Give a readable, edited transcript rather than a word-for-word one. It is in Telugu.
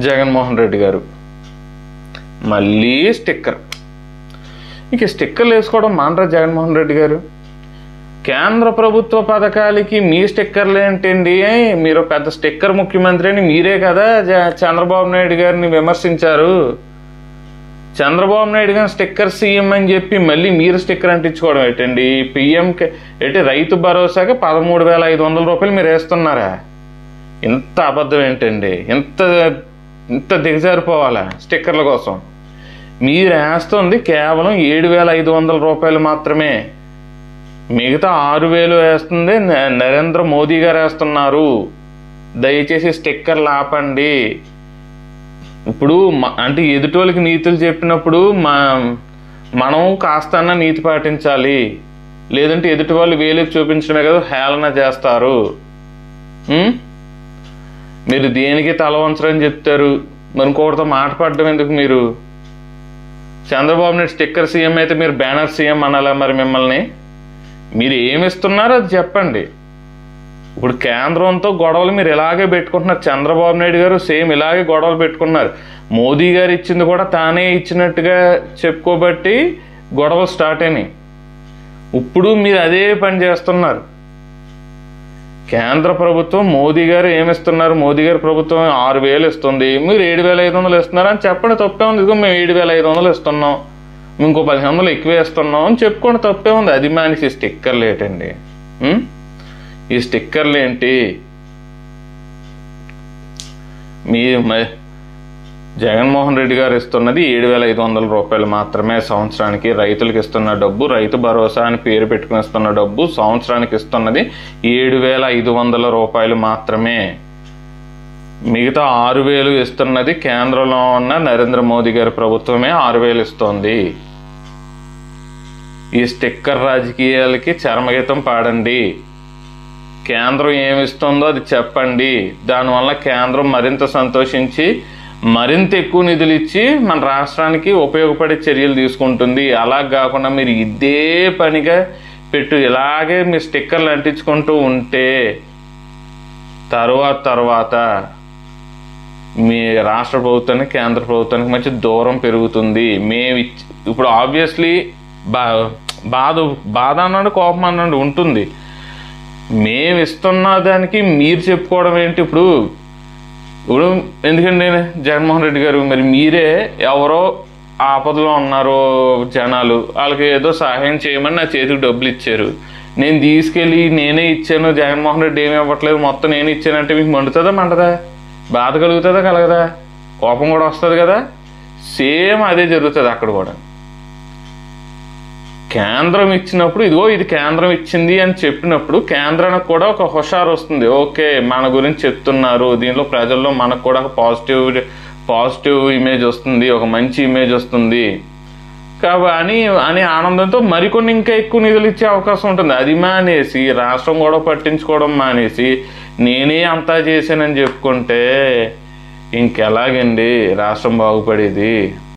జగన్మోహన్ రెడ్డి గారు మళ్ళీ స్టిక్కర్. ఇక స్టిక్కర్లు వేసుకోవడం మానరా జగన్మోహన్ రెడ్డి గారు? కేంద్ర ప్రభుత్వ పథకాలకి మీ స్టిక్కర్లు ఏంటండి? మీరు పెద్ద స్టిక్కర్ ముఖ్యమంత్రి అని మీరే కదా చంద్రబాబు నాయుడు గారిని విమర్శించారు. చంద్రబాబు నాయుడు గారిని స్టిక్కర్ సీఎం అని చెప్పి మళ్ళీ మీరు స్టిక్కర్ అంటించుకోవడం ఏంటండి? పిఎంకి ఏంటి రైతు భరోసాకి 13,500 రూపాయలు మీరు వేస్తున్నారా? ఇంత అబద్ధం ఏంటండి? ఇంత దిగజారిపోవాలా స్టిక్కర్ల కోసం? మీరు వేస్తుంది కేవలం 7,500 రూపాయలు మాత్రమే. మిగతా 6,000 వేస్తుంది నరేంద్ర మోదీ గారు వేస్తున్నారు. దయచేసి స్టిక్కర్లు ఆపండి. ఇప్పుడు అంటే ఎదుటోళ్ళకి నీతులు చెప్పినప్పుడు మనం కాస్తన్నా నీతి పాటించాలి. లేదంటే ఎదుటి వాళ్ళు వేలకు చూపించడమే కదా హేళన చేస్తారు. మీరు దేనికి తల వంచరని చెప్తారు, మరి ఇంకొకటితో మాట్లాడడం ఎందుకు? మీరు చంద్రబాబు నాయుడు స్టిక్కర్ సీఎం అయితే మీరు బ్యానర్ సీఎం అనాలా? మరి మిమ్మల్ని మీరు ఏమిస్తున్నారో అది చెప్పండి. ఇప్పుడు కేంద్రంతో గొడవలు మీరు ఇలాగే పెట్టుకుంటున్నారు. చంద్రబాబు నాయుడు గారు సేమ్ ఇలాగే గొడవలు పెట్టుకున్నారు. మోదీ గారు ఇచ్చింది కూడా తానే ఇచ్చినట్టుగా చెప్పుకోబట్టి గొడవలు స్టార్ట్ అయినాయి. ఇప్పుడు మీరు అదే పని చేస్తున్నారు. కేంద్ర ప్రభుత్వం మోదీ గారు ఏమిస్తున్నారు? మోదీ గారి ప్రభుత్వం 6,000 ఇస్తుంది, మీరు 7,500 ఇస్తున్నారు అని చెప్పండి. తప్పే ఉంది. ఇదిగో మేము 7,500 ఇస్తున్నాం, ఇంకో 1,500 ఎక్కువ ఇస్తున్నాం అని చెప్పుకోండి. తప్పే ఉంది. అది మానేసి స్టిక్కర్లు ఏంటండి? ఈ స్టిక్కర్లు ఏంటి? మీ జగన్మోహన్ రెడ్డి గారు ఇస్తున్నది 7,500 రూపాయలు మాత్రమే సంవత్సరానికి. రైతులకు ఇస్తున్న డబ్బు, రైతు భరోసా అని పేరు పెట్టుకుని ఇస్తున్న డబ్బు సంవత్సరానికి ఇస్తున్నది 7,500 రూపాయలు మాత్రమే. మిగతా 6,000 ఇస్తున్నది కేంద్రంలో ఉన్న నరేంద్ర మోదీ గారి ప్రభుత్వమే 6,000 ఇస్తోంది. ఈ స్టిక్కర్ రాజకీయాలకి చరమగీతం పాడండి. కేంద్రం ఏమిస్తుందో అది చెప్పండి. దానివల్ల కేంద్రం మరింత సంతోషించి మరింత ఎక్కువ నిధులు ఇచ్చి మన రాష్ట్రానికి ఉపయోగపడే చర్యలు తీసుకుంటుంది. అలా కాకుండా మీరు ఇదే పనిగా ఇలాగే మీ స్టిక్కర్లు అంటించుకుంటూ ఉంటే తర్వాత మీ రాష్ట్ర ప్రభుత్వానికి కేంద్ర ప్రభుత్వానికి మంచి దూరం పెరుగుతుంది. ఇప్పుడు ఆబ్వియస్లీ బాధ అన్నాడు, కోపం అన్నాడు ఉంటుంది. మేము ఇస్తున్న దానికి మీరు చెప్పుకోవడం ఏంటి? ఇప్పుడు ఎందుకంటే జగన్మోహన్ రెడ్డి గారు, మరి మీరే ఎవరో ఆపదలో ఉన్నారు జనాలు, వాళ్ళకి ఏదో సహాయం చేయమని నా చేతికి డబ్బులు ఇచ్చారు, నేను తీసుకెళ్ళి నేనే ఇచ్చాను, జగన్మోహన్ రెడ్డి ఏమి ఇవ్వట్లేదు, మొత్తం నేను ఇచ్చానంటే మీకు మండుతుందా మంటదా? బాధ కలుగుతుందా కలగదా? కోపం కూడా వస్తుంది కదా? సేమ్ అదే జరుగుతుంది అక్కడ కూడా. కేంద్రం ఇచ్చినప్పుడు ఇదిగో ఇది కేంద్రం ఇచ్చింది అని చెప్పినప్పుడు కేంద్రానికి కూడా ఒక హుషారు వస్తుంది. ఓకే, మన గురించి చెప్తున్నారు, దీనిలో ప్రజల్లో మనకు కూడా ఒక పాజిటివ్ ఇమేజ్ వస్తుంది, ఒక మంచి ఇమేజ్ వస్తుంది అని ఆనందంతో మరికొన్ని ఇంకా ఎక్కువ నిధులు ఇచ్చే అవకాశం ఉంటుంది. అది మానేసి రాష్ట్రం కూడా పట్టించుకోవడం మానేసి నేనే అంతా చేశానని చెప్పుకుంటే ఇంకెలాగండి రాష్ట్రం బాగుపడేది?